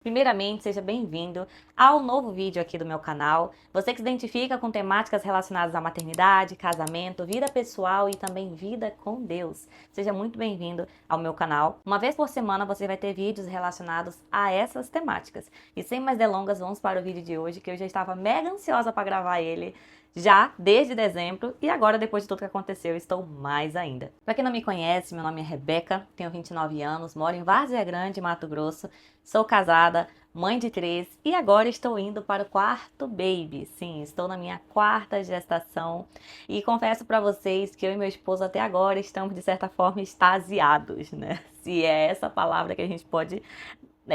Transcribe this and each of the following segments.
Primeiramente, seja bem-vindo ao novo vídeo aqui do meu canal. Você que se identifica com temáticas relacionadas à maternidade, casamento, vida pessoal e também vida com Deus. Seja muito bem-vindo ao meu canal. Uma vez por semana você vai ter vídeos relacionados a essas temáticas. E sem mais delongas, vamos para o vídeo de hoje, que eu já estava mega ansiosa para gravar ele. Já desde dezembro e agora, depois de tudo que aconteceu, estou mais ainda. Para quem não me conhece, meu nome é Rebeca, tenho 29 anos, moro em Várzea Grande, Mato Grosso, sou casada, mãe de 3 e agora estou indo para o quarto baby. Sim, estou na minha quarta gestação e confesso para vocês que eu e meu esposo até agora estamos de certa forma extasiados, né? Se é essa palavra que a gente pode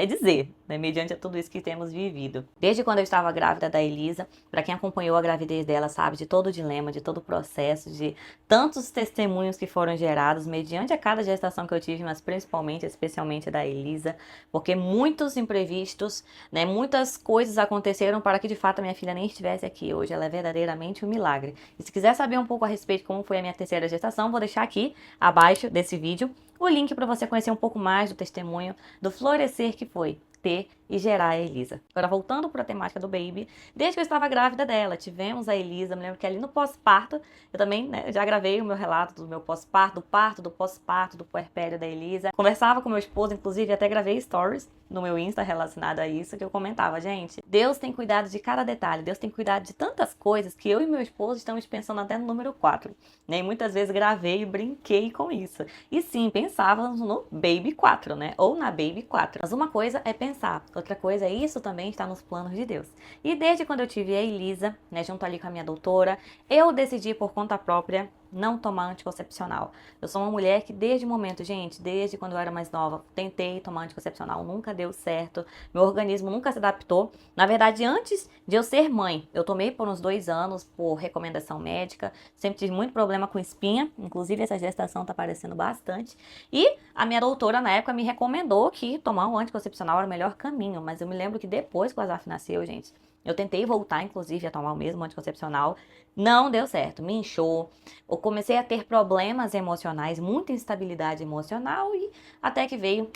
dizer, né, mediante a tudo isso que temos vivido. Desde quando eu estava grávida da Elisa, para quem acompanhou a gravidez dela sabe de todo o dilema, de todo o processo, de tantos testemunhos que foram gerados mediante a cada gestação que eu tive, mas principalmente, especialmente da Elisa, porque muitos imprevistos, né, muitas coisas aconteceram para que de fato a minha filha nem estivesse aqui hoje. Ela é verdadeiramente um milagre. E se quiser saber um pouco a respeito de como foi a minha terceira gestação, vou deixar aqui abaixo desse vídeo o link para você conhecer um pouco mais do testemunho do florescer que foi ter e gerar a Elisa. Agora, voltando para a temática do baby, desde que eu estava grávida dela, tivemos a Elisa, me lembro que ali no pós-parto, eu também, né, já gravei o meu relato do meu pós-parto, do parto, do pós-parto, do puerpério da Elisa. Conversava com meu esposo, inclusive até gravei stories no meu Insta relacionado a isso, que eu comentava, gente, Deus tem cuidado de cada detalhe, Deus tem cuidado de tantas coisas que eu e meu esposo estamos pensando até no número 4. Né? E muitas vezes gravei e brinquei com isso. E sim, pensávamos no Baby 4, né? Ou na Baby 4. Mas uma coisa é pensar, outra coisa é isso também está nos planos de Deus. E desde quando eu tive a Elisa, né, junto ali com a minha doutora, eu decidi por conta própria não tomar anticoncepcional. Eu sou uma mulher que desde o momento, gente, desde quando eu era mais nova, tentei tomar anticoncepcional, nunca deu certo, meu organismo nunca se adaptou. Na verdade, antes de eu ser mãe, eu tomei por uns 2 anos, por recomendação médica, sempre tive muito problema com espinha, inclusive essa gestação tá aparecendo bastante, e a minha doutora na época me recomendou que tomar um anticoncepcional era o melhor caminho, mas eu me lembro que depois que o Azaf nasceu, gente, eu tentei voltar, inclusive, a tomar o mesmo anticoncepcional, não deu certo, me inchou, eu comecei a ter problemas emocionais, muita instabilidade emocional e até que veio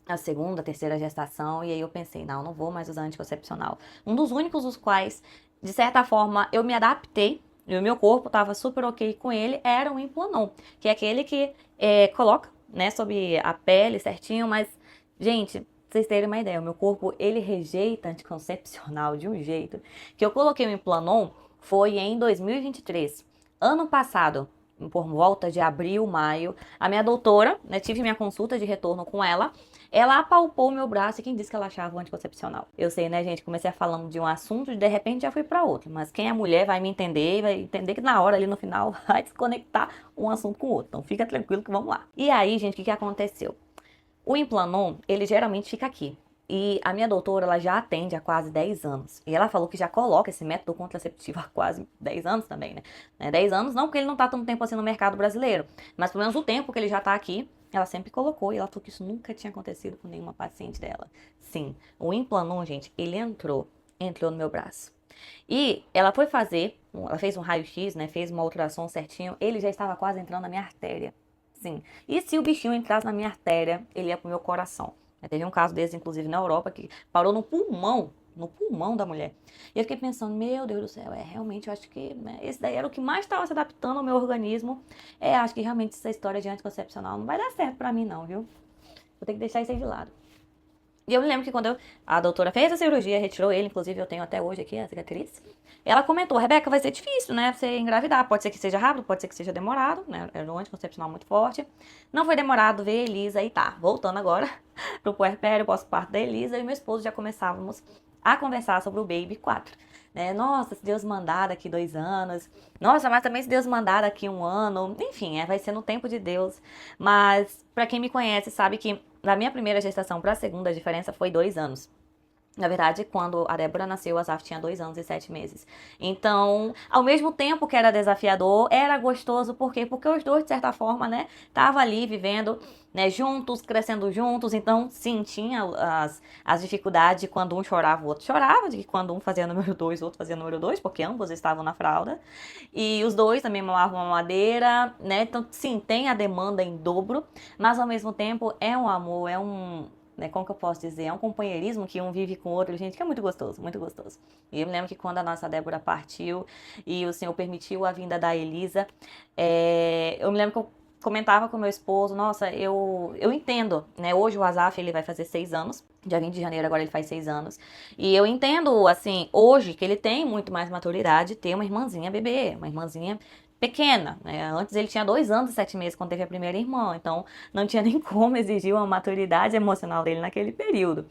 a segunda, terceira gestação e aí eu pensei, não vou mais usar anticoncepcional. Um dos únicos os quais, de certa forma, eu me adaptei e o meu corpo estava super ok com ele, era o Implanon, que é aquele que coloca, né, sobre a pele certinho, mas, gente, pra vocês terem uma ideia, o meu corpo, ele rejeita anticoncepcional de um jeito que eu coloquei o Implanon foi em 2023. Ano passado, por volta de abril, maio, a minha doutora, né, tive minha consulta de retorno com ela, ela apalpou o meu braço e quem disse que ela achava o anticoncepcional? Eu sei, né, gente? Comecei falando de um assunto e de repente já fui para outro. Mas quem é mulher vai me entender, vai entender que na hora ali no final vai desconectar um assunto com o outro. Então fica tranquilo que vamos lá. E aí, gente, o que aconteceu? O Implanon, ele geralmente fica aqui. E a minha doutora, ela já atende há quase 10 anos. E ela falou que já coloca esse método contraceptivo há quase 10 anos também, né? 10 anos não porque ele não tá tanto tempo assim no mercado brasileiro, mas pelo menos o tempo que ele já tá aqui, ela sempre colocou. E ela falou que isso nunca tinha acontecido com nenhuma paciente dela. Sim, o Implanon, gente, ele entrou no meu braço. E ela foi fazer, ela fez um raio-x, né? Fez uma ultrassom certinho, ele já estava quase entrando na minha artéria. Sim. E se o bichinho entrasse na minha artéria, ele ia pro meu coração. Teve um caso desse, inclusive, na Europa, que parou no pulmão da mulher. E eu fiquei pensando, meu Deus do céu, realmente, eu acho que né, esse daí era o que mais estava se adaptando ao meu organismo. Acho que realmente essa história de anticoncepcional não vai dar certo pra mim não, viu? Vou ter que deixar isso aí de lado. E eu me lembro que quando a doutora fez a cirurgia, retirou ele, inclusive eu tenho até hoje aqui a cicatriz, ela comentou, Rebeca, vai ser difícil, né, você engravidar, pode ser que seja rápido, pode ser que seja demorado, né, era um anticoncepcional muito forte, não foi demorado ver a Elisa e tá, voltando agora pro puerpério, pós-parto da Elisa, eu e meu esposo já começávamos a conversar sobre o Baby 4. Né? Nossa, se Deus mandar daqui 2 anos, nossa, mas também se Deus mandar daqui 1 ano, enfim, vai ser no tempo de Deus, mas pra quem me conhece sabe que da minha primeira gestação para a segunda, a diferença foi 2 anos. Na verdade, quando a Débora nasceu, a Azaf tinha 2 anos e 7 meses. Então, ao mesmo tempo que era desafiador, era gostoso. Por quê? Porque os dois, de certa forma, né, estavam ali vivendo, né, juntos, crescendo juntos. Então, sim, tinha as dificuldades de quando um chorava, o outro chorava. De que quando um fazia número 2, o outro fazia número 2, porque ambos estavam na fralda. E os dois também mamavam mamadeira, né? Então, sim, tem a demanda em dobro. Mas, ao mesmo tempo, é um amor, né? Como que eu posso dizer? É um companheirismo que um vive com o outro, gente, que é muito gostoso, muito gostoso. E eu me lembro que quando a nossa Débora partiu e o Senhor permitiu a vinda da Elisa, eu me lembro que eu comentava com meu esposo, nossa, eu entendo, né? Hoje o Azaf, ele vai fazer 6 anos, dia 20 de janeiro agora ele faz 6 anos, e eu entendo, assim, hoje que ele tem muito mais maturidade, ter uma irmãzinha bebê, uma irmãzinha pequena, né? Antes ele tinha 2 anos e 7 meses quando teve a primeira irmã, então não tinha nem como exigir uma maturidade emocional dele naquele período.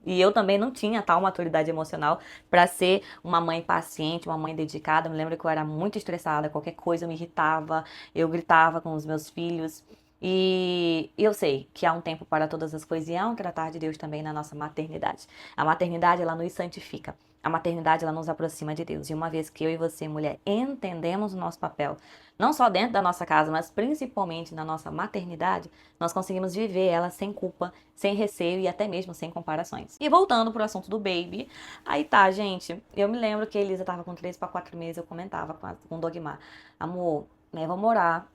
E eu também não tinha tal maturidade emocional para ser uma mãe paciente, uma mãe dedicada. Eu me lembro que eu era muito estressada, qualquer coisa me irritava, eu gritava com os meus filhos. E eu sei que há um tempo para todas as coisas e há um tratar de Deus também na nossa maternidade. A maternidade, ela nos santifica. A maternidade, ela nos aproxima de Deus. E uma vez que eu e você, mulher, entendemos o nosso papel, não só dentro da nossa casa, mas principalmente na nossa maternidade, nós conseguimos viver ela sem culpa, sem receio e até mesmo sem comparações. E voltando pro assunto do baby, aí tá, gente, eu me lembro que a Elisa tava com 3 para 4 meses, eu comentava com o Dogmar, amor, né, vamos orar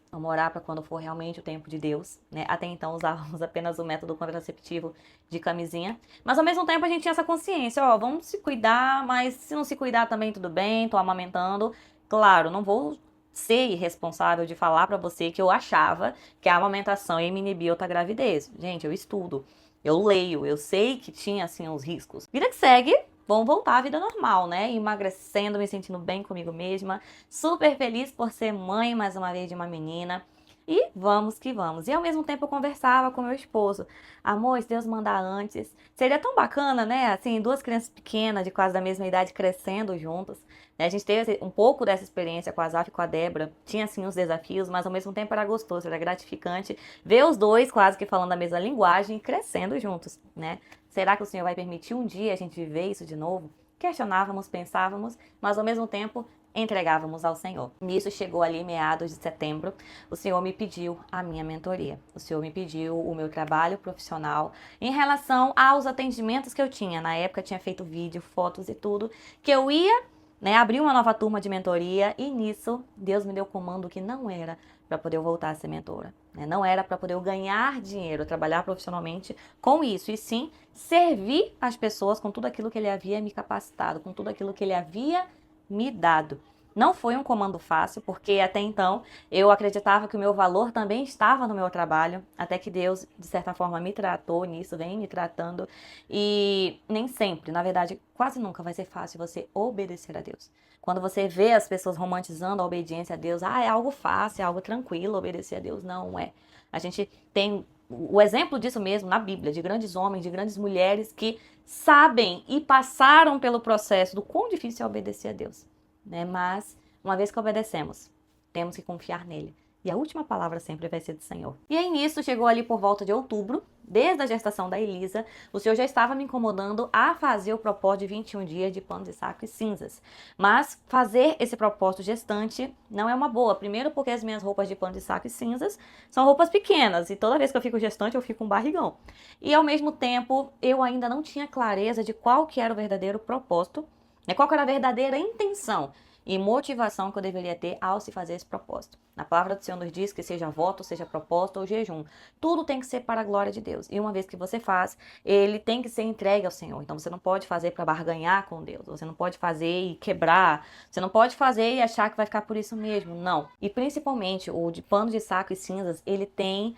para quando for realmente o tempo de Deus, né? Até então usávamos apenas o método contraceptivo de camisinha, mas ao mesmo tempo a gente tinha essa consciência, ó, vamos se cuidar, mas se não se cuidar também tudo bem, tô amamentando. Claro, não vou ser irresponsável de falar pra você que eu achava que a amamentação ia me inibir outra gravidez. Gente, eu estudo, eu leio, eu sei que tinha assim os riscos. Vida que segue, vamos voltar à vida normal, né? Emagrecendo, me sentindo bem comigo mesma, super feliz por ser mãe mais uma vez de uma menina. E vamos que vamos. E ao mesmo tempo eu conversava com meu esposo. Amor, se Deus mandar antes, seria tão bacana, né? Assim, 2 crianças pequenas, de quase da mesma idade, crescendo juntas. Né? A gente teve um pouco dessa experiência com a Zaf e com a Débora. Tinha, assim, os desafios, mas ao mesmo tempo era gostoso, era gratificante ver os dois quase que falando a mesma linguagem e crescendo juntos, né? Será que o Senhor vai permitir um dia a gente viver isso de novo? Questionávamos, pensávamos, mas ao mesmo tempo entregávamos ao Senhor. Nisso chegou ali meados de setembro, o Senhor me pediu a minha mentoria. O Senhor me pediu o meu trabalho profissional em relação aos atendimentos que eu tinha. Na época eu tinha feito vídeo, fotos e tudo, que eu ia, né, abrir uma nova turma de mentoria e nisso Deus me deu comando que não era para poder eu voltar a ser mentora. Né? Não era para poder eu ganhar dinheiro, trabalhar profissionalmente com isso, e sim servir as pessoas com tudo aquilo que Ele havia me capacitado, com tudo aquilo que Ele havia me dado. Não foi um comando fácil, porque até então eu acreditava que o meu valor também estava no meu trabalho, até que Deus, de certa forma, me tratou nisso, vem me tratando, e nem sempre, na verdade, quase nunca vai ser fácil você obedecer a Deus. Quando você vê as pessoas romantizando a obediência a Deus, é algo fácil, é algo tranquilo obedecer a Deus. Não é. A gente tem o exemplo disso mesmo na Bíblia, de grandes homens, de grandes mulheres que sabem e passaram pelo processo do quão difícil é obedecer a Deus. Né? Mas, uma vez que obedecemos, temos que confiar nele. E a última palavra sempre vai ser do Senhor. E aí nisso, chegou ali por volta de outubro, desde a gestação da Elisa, o Senhor já estava me incomodando a fazer o propósito de 21 dias de pano de saco e cinzas. Mas fazer esse propósito gestante não é uma boa. Primeiro porque as minhas roupas de pano de saco e cinzas são roupas pequenas. E toda vez que eu fico gestante, eu fico um barrigão. E ao mesmo tempo, eu ainda não tinha clareza de qual que era o verdadeiro propósito, né? Qual que era a verdadeira intenção e motivação que eu deveria ter ao se fazer esse propósito. Na palavra do Senhor nos diz que seja voto, seja propósito ou jejum, tudo tem que ser para a glória de Deus. E uma vez que você faz, ele tem que ser entregue ao Senhor. Então você não pode fazer para barganhar com Deus, você não pode fazer e quebrar, você não pode fazer e achar que vai ficar por isso mesmo, não. E principalmente o de pano de saco e cinzas, ele tem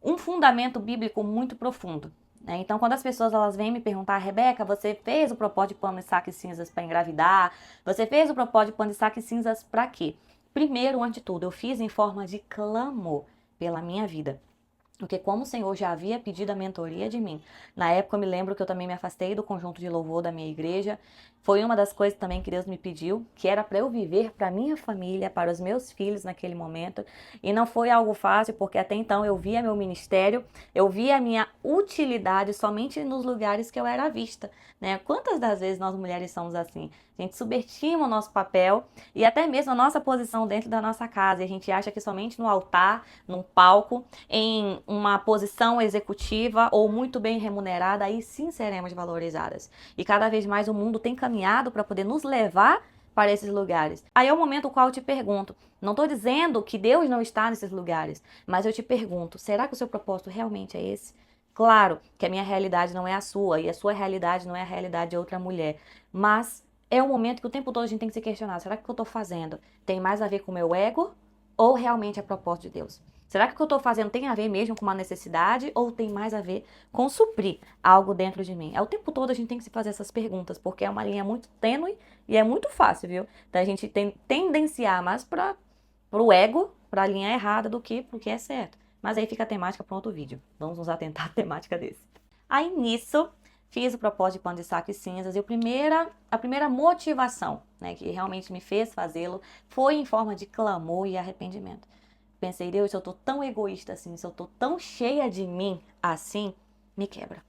um fundamento bíblico muito profundo. Então, quando as pessoas elas vêm me perguntar, Rebeca, você fez o propósito de pano de saco e cinzas para engravidar? Você fez o propósito de pano de saco e cinzas para quê? Primeiro, antes de tudo, eu fiz em forma de clamor pela minha vida. Porque como o Senhor já havia pedido a mentoria de mim, na época eu me lembro que eu também me afastei do conjunto de louvor da minha igreja, foi uma das coisas também que Deus me pediu, que era para eu viver para minha família, para os meus filhos naquele momento, e não foi algo fácil, porque até então eu via meu ministério, eu via a minha utilidade somente nos lugares que eu era vista, né? Quantas das vezes nós mulheres somos assim? A gente subestima o nosso papel e até mesmo a nossa posição dentro da nossa casa, e a gente acha que somente no altar, num palco, em uma posição executiva ou muito bem remunerada, aí sim seremos valorizadas. E cada vez mais o mundo tem caminhado para poder nos levar para esses lugares. Aí é o momento no qual eu te pergunto, não estou dizendo que Deus não está nesses lugares, mas eu te pergunto, será que o seu propósito realmente é esse? Claro que a minha realidade não é a sua e a sua realidade não é a realidade de outra mulher, mas é um momento que o tempo todo a gente tem que se questionar, será que o que eu tô fazendo tem mais a ver com o meu ego ou realmente é propósito de Deus? Será que o que eu tô fazendo tem a ver mesmo com uma necessidade ou tem mais a ver com suprir algo dentro de mim? É o tempo todo a gente tem que se fazer essas perguntas, porque é uma linha muito tênue e é muito fácil, viu? Da gente tendenciar mais para o ego, para a linha errada do que pro que é certo. Mas aí fica a temática para outro vídeo. Vamos nos atentar à temática desse. Aí nisso, fiz o propósito de pano de saco e cinzas e a primeira motivação, né, que realmente me fez fazê-lo foi em forma de clamor e arrependimento. Pensei, Deus, se eu tô tão egoísta assim, se eu tô tão cheia de mim assim, me quebra.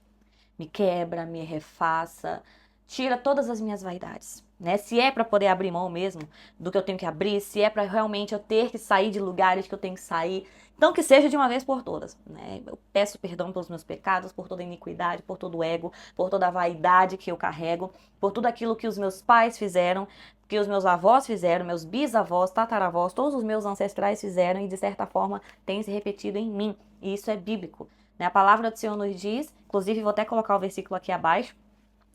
Me quebra, me refaça, tira todas as minhas vaidades, né? Se é para poder abrir mão mesmo do que eu tenho que abrir, se é para realmente eu ter que sair de lugares que eu tenho que sair, então que seja de uma vez por todas, né? Eu peço perdão pelos meus pecados, por toda a iniquidade, por todo o ego, por toda a vaidade que eu carrego, por tudo aquilo que os meus pais fizeram, que os meus avós fizeram, meus bisavós, tataravós, todos os meus ancestrais fizeram e de certa forma tem se repetido em mim. E isso é bíblico, né? A palavra do Senhor nos diz, inclusive vou até colocar o versículo aqui abaixo,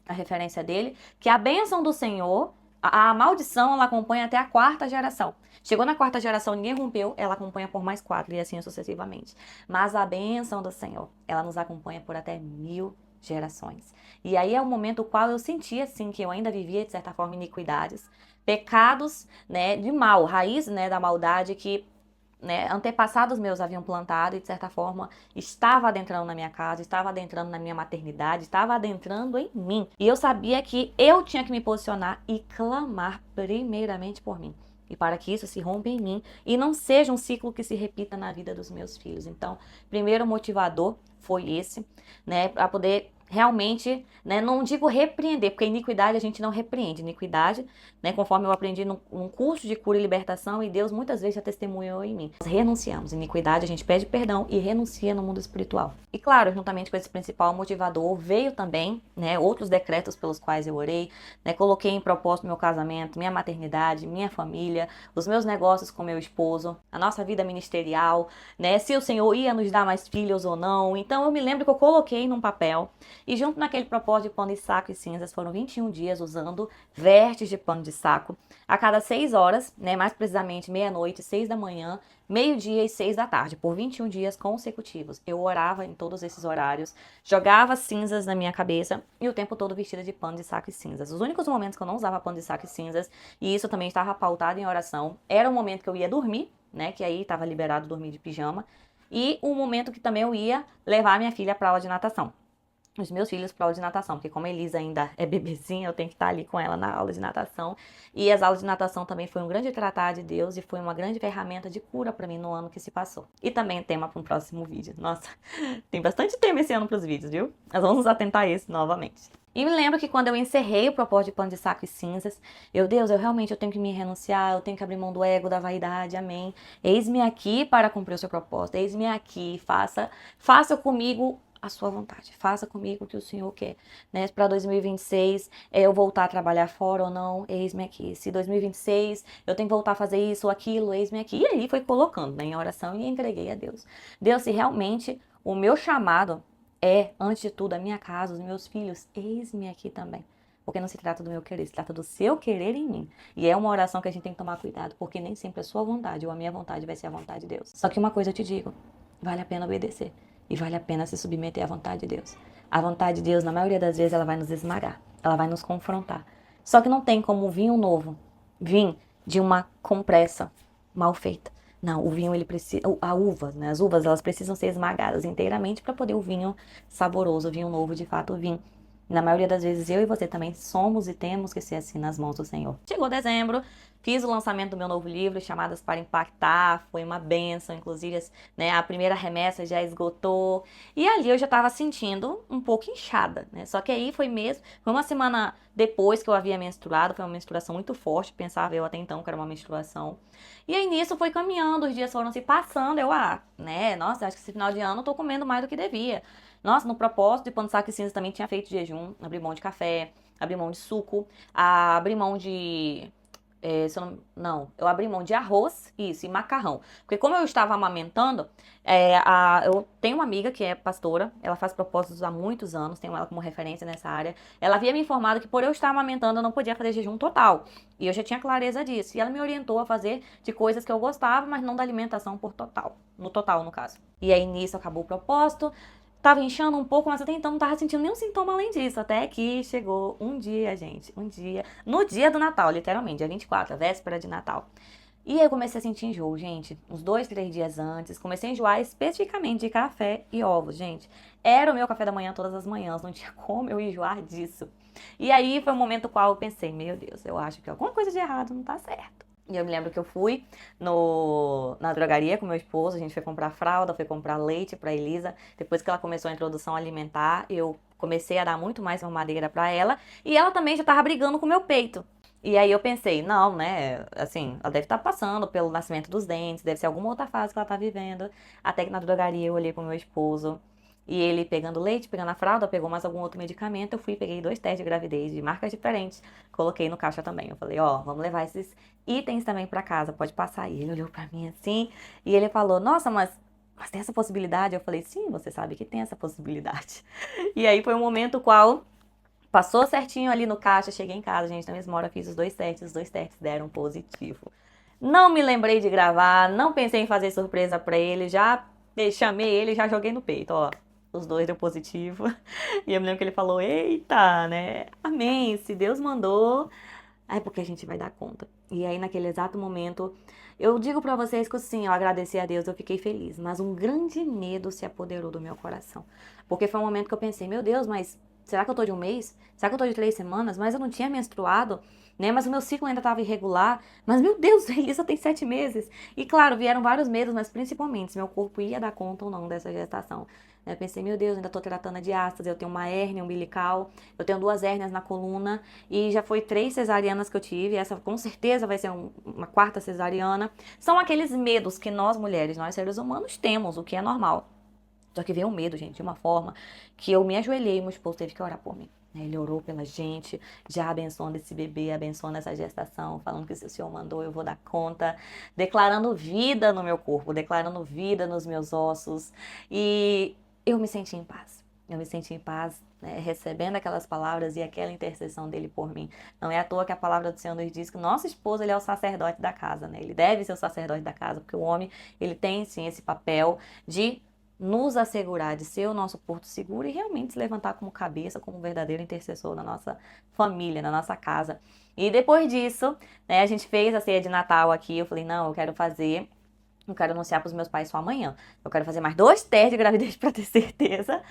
a referência dele, que a bênção do Senhor, a maldição, ela acompanha até a quarta geração. Chegou na quarta geração, ninguém rompeu, ela acompanha por mais 4 e assim sucessivamente. Mas a bênção do Senhor, ela nos acompanha por até 1000 gerações. E aí é o momento no qual eu senti assim que eu ainda vivia de certa forma iniquidades, pecados, né, de mal, raiz, né, da maldade que, né, antepassados meus haviam plantado e, de certa forma, estava adentrando na minha casa, estava adentrando na minha maternidade, estava adentrando em mim. E eu sabia que eu tinha que me posicionar e clamar primeiramente por mim. E para que isso se rompa em mim e não seja um ciclo que se repita na vida dos meus filhos. Então, primeiro motivador foi esse, né, para poder realmente, né, não digo repreender, porque iniquidade a gente não repreende. Iniquidade, né, conforme eu aprendi num curso de cura e libertação, e Deus muitas vezes já testemunhou em mim. Nós renunciamos. Iniquidade, a gente pede perdão e renuncia no mundo espiritual. E claro, juntamente com esse principal motivador, veio também, né, outros decretos pelos quais eu orei, né, coloquei em propósito meu casamento, minha maternidade, minha família, os meus negócios com meu esposo, a nossa vida ministerial, né, se o Senhor ia nos dar mais filhos ou não. Então eu me lembro que eu coloquei num papel e junto naquele propósito de pano de saco e cinzas foram 21 dias usando vestes de pano de saco a cada 6 horas, né, mais precisamente meia-noite, 6 da manhã, meio-dia e 6 da tarde, por 21 dias consecutivos. Eu orava em todos esses horários, jogava cinzas na minha cabeça e o tempo todo vestida de pano de saco e cinzas. Os únicos momentos que eu não usava pano de saco e cinzas, e isso também estava pautado em oração, era o momento que eu ia dormir, né, que aí estava liberado dormir de pijama, e o momento que também eu ia levar minha filha para aula de natação. Os meus filhos para aula de natação, porque como a Elisa ainda é bebezinha, eu tenho que estar ali com ela na aula de natação. E as aulas de natação também foi um grande tratar de Deus e foi uma grande ferramenta de cura para mim no ano que se passou. E também é tema para um próximo vídeo. Nossa, tem bastante tema esse ano para os vídeos, viu? Nós vamos nos atentar a esse novamente. E me lembro que quando eu encerrei o propósito de pano de saco e cinzas, Deus, eu tenho que me renunciar, eu tenho que abrir mão do ego, da vaidade, amém. Eis-me aqui para cumprir o seu propósito, eis-me aqui, faça comigo a sua vontade, faça comigo o que o Senhor quer, né? Para 2026, eu voltar a trabalhar fora ou não, eis-me aqui. Se 2026 eu tenho que voltar a fazer isso ou aquilo, eis-me aqui. E aí foi colocando, né, em oração e entreguei a Deus. Deus, se realmente o meu chamado é, antes de tudo, a minha casa, os meus filhos, eis-me aqui também. Porque não se trata do meu querer, se trata do seu querer em mim. E é uma oração que a gente tem que tomar cuidado, porque nem sempre a sua vontade ou a minha vontade vai ser a vontade de Deus. Só que uma coisa eu te digo, vale a pena obedecer. E vale a pena se submeter à vontade de Deus. A vontade de Deus, na maioria das vezes, ela vai nos esmagar. Ela vai nos confrontar. Só que não tem como um vinho novo vir de uma compressa mal feita. Não, o vinho, ele precisa... A uva, né? As uvas, elas precisam ser esmagadas inteiramente para poder o vinho saboroso, o vinho novo, de fato, vir. Na maioria das vezes, eu e você também somos e temos que ser assim nas mãos do Senhor. Chegou dezembro, fiz o lançamento do meu novo livro, Chamadas para Impactar, foi uma bênção, inclusive, né, a primeira remessa já esgotou, e ali eu já estava sentindo um pouco inchada, né, só que aí foi uma semana depois que eu havia menstruado, foi uma menstruação muito forte, pensava eu até então que era uma menstruação, e aí nisso foi caminhando, os dias foram se passando, né, nossa, acho que esse final de ano eu tô comendo mais do que devia. Nossa, no propósito de pano de saco e cinza também tinha feito jejum, abri mão de café, abri mão de suco, abri mão de Se eu não, eu abri mão de arroz, isso, e macarrão. Porque como eu estava amamentando, eu tenho uma amiga que é pastora, ela faz propósitos há muitos anos, tenho ela como referência nessa área. Ela havia me informado que por eu estar amamentando, eu não podia fazer jejum total. E eu já tinha clareza disso. E ela me orientou a fazer de coisas que eu gostava, mas não da alimentação por total. No total, no caso. E aí nisso acabou o propósito. Tava inchando um pouco, mas até então não tava sentindo nenhum sintoma além disso. Até que chegou um dia, gente. Um dia. No dia do Natal, literalmente, dia 24, a véspera de Natal. E aí eu comecei a sentir enjoo, gente. Uns 2, 3 dias antes. Comecei a enjoar especificamente de café e ovos, gente. Era o meu café da manhã todas as manhãs. Não tinha como eu enjoar disso. E aí foi um momento no qual eu pensei, meu Deus, eu acho que alguma coisa de errado não tá certo. E eu me lembro que eu fui na drogaria com meu esposo, a gente foi comprar fralda, foi comprar leite pra Elisa. Depois que ela começou a introdução alimentar, eu comecei a dar muito mais mamadeira pra ela. E ela também já tava brigando com o meu peito. E aí eu pensei, não, né, assim, ela deve estar passando pelo nascimento dos dentes, deve ser alguma outra fase que ela tá vivendo. Até que na drogaria eu olhei pro meu esposo, e ele pegando leite, pegando a fralda, pegou mais algum outro medicamento, eu fui, peguei 2 testes de gravidez de marcas diferentes, coloquei no caixa também. Eu falei, ó, vamos levar esses itens também pra casa, pode passar. E ele olhou pra mim assim, e ele falou, nossa, mas tem essa possibilidade? Eu falei, sim, você sabe que tem essa possibilidade. E aí foi um momento qual passou certinho ali no caixa, cheguei em casa, gente, na mesma hora fiz os dois testes deram positivo. Não me lembrei de gravar, não pensei em fazer surpresa pra ele, já chamei ele, já joguei no peito, ó. Os dois deu positivo. E eu me lembro que ele falou: eita, né? Amém. Se Deus mandou, é porque a gente vai dar conta. E aí, naquele exato momento, eu digo pra vocês que assim, eu agradeci a Deus, eu fiquei feliz. Mas um grande medo se apoderou do meu coração. Porque foi um momento que eu pensei: meu Deus, mas será que eu tô de um mês? Será que eu tô de 3 semanas? Mas eu não tinha menstruado, né? Mas o meu ciclo ainda estava irregular. Mas, meu Deus, a Elisa tem 7 meses. E claro, vieram vários medos, mas principalmente se meu corpo ia dar conta ou não dessa gestação. Eu pensei, meu Deus, ainda tô tratando a diástase, eu tenho uma hérnia umbilical, eu tenho 2 hérnias na coluna, e já foi 3 cesarianas que eu tive, essa com certeza vai ser uma quarta cesariana. São aqueles medos que nós mulheres, nós seres humanos temos, o que é normal. Só que veio o medo, gente, de uma forma que eu me ajoelhei e meu esposo teve que orar por mim. Ele orou pela gente, já abençoando esse bebê, abençoando essa gestação, falando que se o Senhor mandou eu vou dar conta, declarando vida no meu corpo, declarando vida nos meus ossos. E eu me senti em paz. Eu me senti em paz, né, recebendo aquelas palavras e aquela intercessão dele por mim. Não é à toa que a palavra do Senhor nos diz que o nosso esposo ele é o sacerdote da casa, né? Ele deve ser o sacerdote da casa, porque o homem ele tem sim esse papel de nos assegurar de ser o nosso porto seguro e realmente se levantar como cabeça, como um verdadeiro intercessor na nossa família, na nossa casa. E depois disso, né, a gente fez a ceia de Natal aqui. Eu falei, não, eu quero anunciar para os meus pais só amanhã. Eu quero fazer mais 2 testes de gravidez para ter certeza.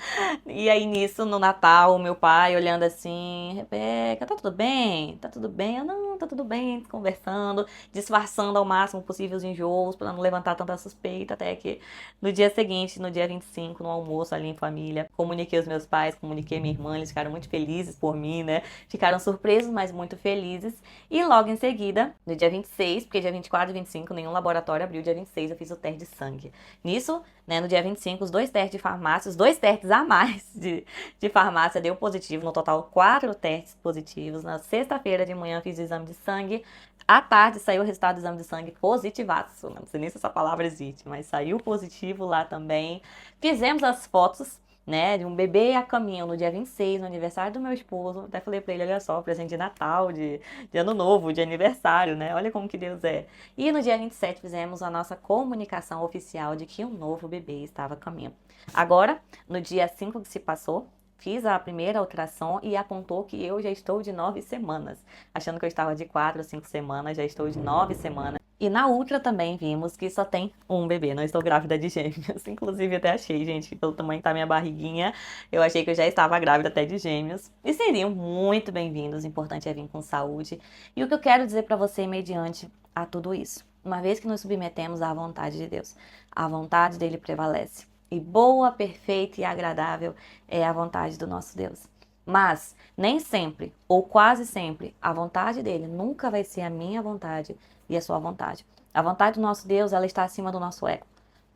E aí nisso, no Natal, o meu pai olhando assim, Rebeca, tá tudo bem? Tá tudo bem? Eu, não, tá tudo bem, conversando, disfarçando ao máximo possível os enjoos para não levantar tanta suspeita, até que no dia seguinte, no dia 25, no almoço ali em família, comuniquei os meus pais, comuniquei minha irmã, eles ficaram muito felizes por mim, né? Ficaram surpresos, mas muito felizes. E logo em seguida, no dia 26, porque dia 24 e 25 nenhum laboratório abriu, dia 26 eu fiz o teste de sangue. Nisso, né, no dia 25, os 2 testes de farmácia, os 2 testes a mais de farmácia deu positivo, no total 4 testes positivos. Na sexta-feira de manhã fiz o exame de sangue, à tarde saiu o resultado do exame de sangue positivaço, não sei nem se essa palavra existe, mas saiu positivo lá também. Fizemos as fotos, né, de um bebê a caminho no dia 26, no aniversário do meu esposo. Até falei pra ele, olha só, presente de Natal, de Ano Novo, de aniversário, né, olha como que Deus é. E no dia 27 fizemos a nossa comunicação oficial de que um novo bebê estava a caminho. Agora, no dia 5 que se passou, fiz a primeira ultrassom e apontou que eu já estou de 9 semanas. Achando que eu estava de 4 ou 5 semanas, já estou de 9 semanas. E na ultra também vimos que só tem um bebê, não estou grávida de gêmeos. Inclusive até achei, gente, que pelo tamanho que tá minha barriguinha, eu achei que eu já estava grávida até de gêmeos. E seriam muito bem-vindos, o importante é vir com saúde. E o que eu quero dizer para você mediante a tudo isso? Uma vez que nos submetemos à vontade de Deus, a vontade dele prevalece. E boa, perfeita e agradável é a vontade do nosso Deus. Mas nem sempre, ou quase sempre, a vontade dele nunca vai ser a minha vontade e a sua vontade. A vontade do nosso Deus, ela está acima do nosso ego.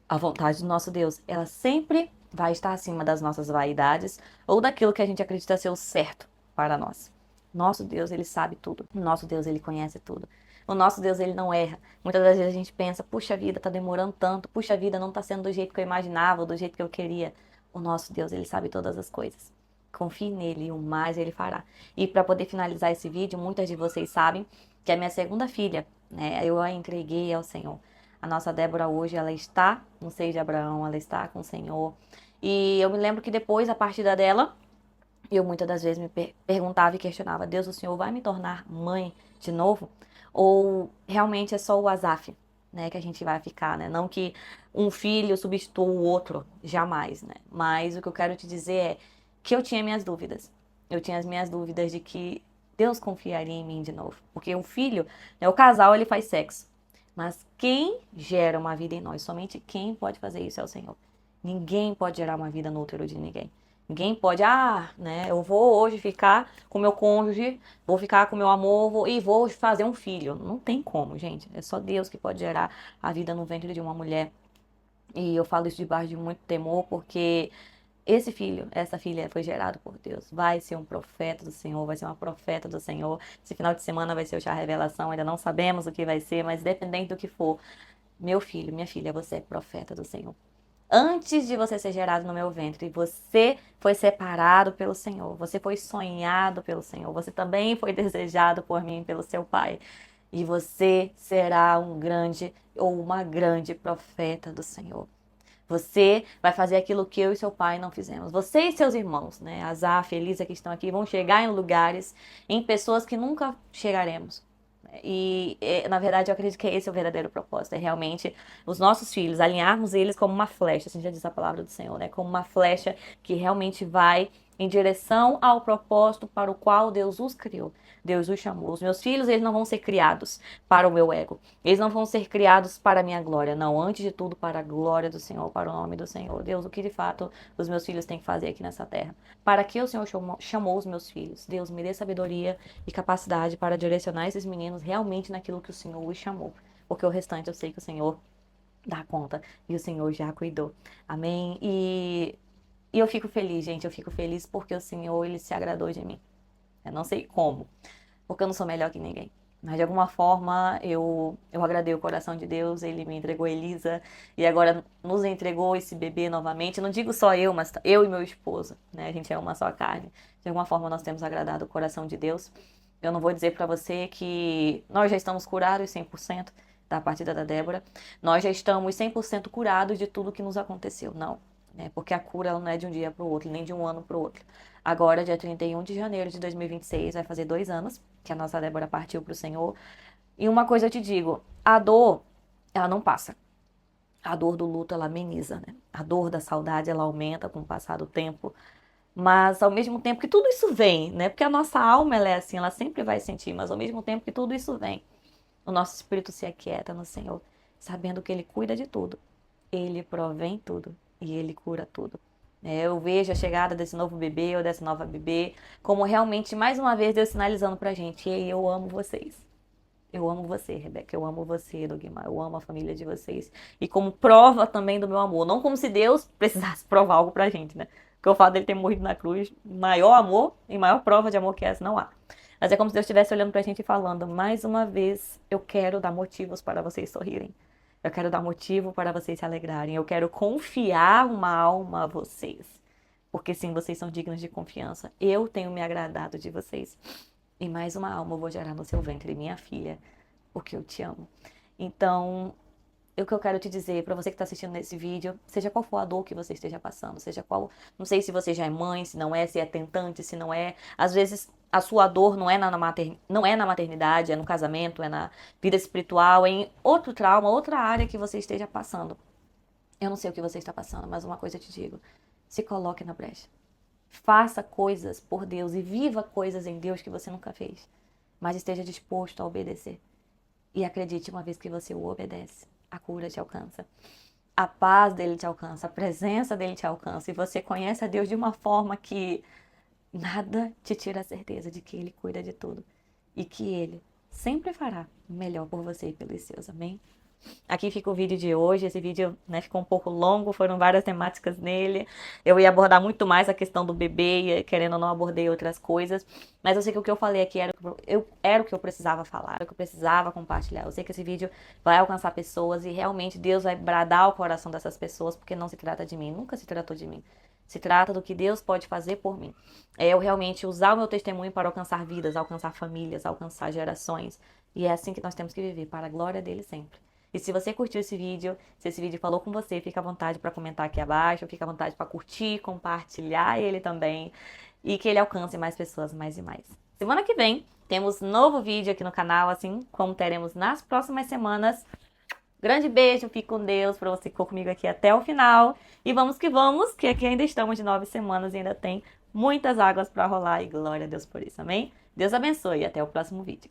A vontade do nosso Deus, ela sempre vai estar acima das nossas vaidades ou daquilo que a gente acredita ser o certo para nós. Nosso Deus, ele sabe tudo. O nosso Deus, ele conhece tudo. O nosso Deus, ele não erra. Muitas das vezes a gente pensa, puxa vida, tá demorando tanto. Puxa vida, não tá sendo do jeito que eu imaginava, ou do jeito que eu queria. O nosso Deus, ele sabe todas as coisas. Confie nele, o mais ele fará. E para poder finalizar esse vídeo, muitas de vocês sabem que a minha segunda filha, né, eu a entreguei ao Senhor. A nossa Débora hoje, ela está no seio de Abraão, ela está com o Senhor. E eu me lembro que depois, a partida dela, eu muitas das vezes me perguntava e questionava, Deus, o Senhor vai me tornar mãe de novo? Ou realmente é só o Asaf, né, que a gente vai ficar, né? Não que um filho substitua o outro, jamais, né? Mas o que eu quero te dizer é que eu tinha minhas dúvidas. Eu tinha as minhas dúvidas de que Deus confiaria em mim de novo. Porque o filho, né, o casal, ele faz sexo. Mas quem gera uma vida em nós? Somente quem pode fazer isso é o Senhor. Ninguém pode gerar uma vida no útero de ninguém. Ninguém pode, né, eu vou hoje ficar com meu cônjuge, vou ficar com meu amor e vou fazer um filho. Não tem como, gente. É só Deus que pode gerar a vida no ventre de uma mulher. E eu falo isso debaixo de muito temor, porque esse filho, essa filha foi gerado por Deus. Vai ser um profeta do Senhor, vai ser uma profeta do Senhor. Esse final de semana vai ser o chá revelação, ainda não sabemos o que vai ser, mas dependendo do que for, meu filho, minha filha, você é profeta do Senhor. Antes de você ser gerado no meu ventre, você foi separado pelo Senhor, você foi sonhado pelo Senhor, você também foi desejado por mim, pelo seu Pai. E você será um grande ou uma grande profeta do Senhor. Você vai fazer aquilo que eu e seu pai não fizemos. Você e seus irmãos, né? Asaf, Elisa, que estão aqui, vão chegar em lugares, em pessoas que nunca chegaremos. Na verdade, eu acredito que esse é o verdadeiro propósito. É realmente os nossos filhos, alinharmos eles como uma flecha, assim já diz a palavra do Senhor, né? Como uma flecha que realmente vai em direção ao propósito para o qual Deus os criou. Deus os chamou. Os meus filhos, eles não vão ser criados para o meu ego. Eles não vão ser criados para a minha glória. Não, antes de tudo, para a glória do Senhor, para o nome do Senhor. Deus, o que de fato os meus filhos têm que fazer aqui nessa terra? Para que o Senhor chamou os meus filhos? Deus, me dê sabedoria e capacidade para direcionar esses meninos realmente naquilo que o Senhor os chamou. Porque o restante eu sei que o Senhor dá conta e o Senhor já cuidou. Amém? E eu fico feliz, gente. Eu fico feliz porque o Senhor, ele se agradou de mim. Eu não sei como, porque eu não sou melhor que ninguém. Mas de alguma forma eu agradei o coração de Deus, ele me entregou a Elisa e agora nos entregou esse bebê novamente. Não digo só eu, mas eu e meu esposo, né? A gente é uma só carne. De alguma forma nós temos agradado o coração de Deus. Eu não vou dizer para você que nós já estamos curados 100% da partida da Débora. Nós já estamos 100% curados de tudo que nos aconteceu. Não, né? Porque a cura ela não é de um dia para o outro, nem de um ano para o outro. Agora, dia 31 de janeiro de 2026, vai fazer 2 anos que a nossa Débora partiu para o Senhor. E uma coisa eu te digo, a dor, ela não passa. A dor do luto, ela ameniza, né? A dor da saudade, ela aumenta com o passar do tempo. Mas ao mesmo tempo que tudo isso vem, né? Porque a nossa alma, ela é assim, ela sempre vai sentir, mas ao mesmo tempo que tudo isso vem, o nosso espírito se aquieta no Senhor, sabendo que Ele cuida de tudo. Ele provém tudo e Ele cura tudo. Eu vejo a chegada desse novo bebê ou dessa nova bebê como realmente, mais uma vez, Deus sinalizando pra gente: ei, eu amo vocês. Eu amo você, Rebeca. Eu amo você, Dogmar. Eu amo a família de vocês. E como prova também do meu amor. Não como se Deus precisasse provar algo pra gente, né? Porque o fato dele ter morrido na cruz, maior amor e maior prova de amor que essa não há. Mas é como se Deus estivesse olhando pra gente e falando: mais uma vez, eu quero dar motivos para vocês sorrirem. Eu quero dar motivo para vocês se alegrarem. Eu quero confiar uma alma a vocês. Porque sim, vocês são dignos de confiança. Eu tenho me agradado de vocês. E mais uma alma eu vou gerar no seu ventre, minha filha, porque eu te amo. Então, o que eu quero te dizer para você que está assistindo nesse vídeo, seja qual for a dor que você esteja passando, seja qual, não sei se você já é mãe, se não é, se é tentante, se não é, às vezes a sua dor não é não é na maternidade, é no casamento, é na vida espiritual, é em outro trauma, outra área que você esteja passando. Eu não sei o que você está passando, mas uma coisa eu te digo, se coloque na brecha. Faça coisas por Deus e viva coisas em Deus que você nunca fez, mas esteja disposto a obedecer. E acredite, uma vez que você o obedece, a cura te alcança. A paz dele te alcança, a presença dele te alcança. E você conhece a Deus de uma forma que nada te tira a certeza de que ele cuida de tudo. E que ele sempre fará o melhor por você e pelos seus. Amém? Aqui fica o vídeo de hoje. Esse vídeo, né, ficou um pouco longo, foram várias temáticas nele. Eu ia abordar muito mais a questão do bebê, e, querendo ou não, abordei outras coisas. Mas eu sei que o que eu falei aqui era o que eu precisava falar, era o que eu precisava compartilhar. Eu sei que esse vídeo vai alcançar pessoas e realmente Deus vai bradar o coração dessas pessoas, porque não se trata de mim, nunca se tratou de mim. Se trata do que Deus pode fazer por mim. É eu realmente usar o meu testemunho para alcançar vidas, alcançar famílias, alcançar gerações. E é assim que nós temos que viver, para a glória dele sempre. E se você curtiu esse vídeo, se esse vídeo falou com você, fica à vontade para comentar aqui abaixo, fica à vontade para curtir, compartilhar ele também e que ele alcance mais pessoas, mais e mais. Semana que vem temos novo vídeo aqui no canal, assim como teremos nas próximas semanas. Grande beijo, fique com Deus, para você que ficou comigo aqui até o final. E vamos, que aqui ainda estamos de 9 semanas e ainda tem muitas águas para rolar e glória a Deus por isso, amém? Deus abençoe e até o próximo vídeo.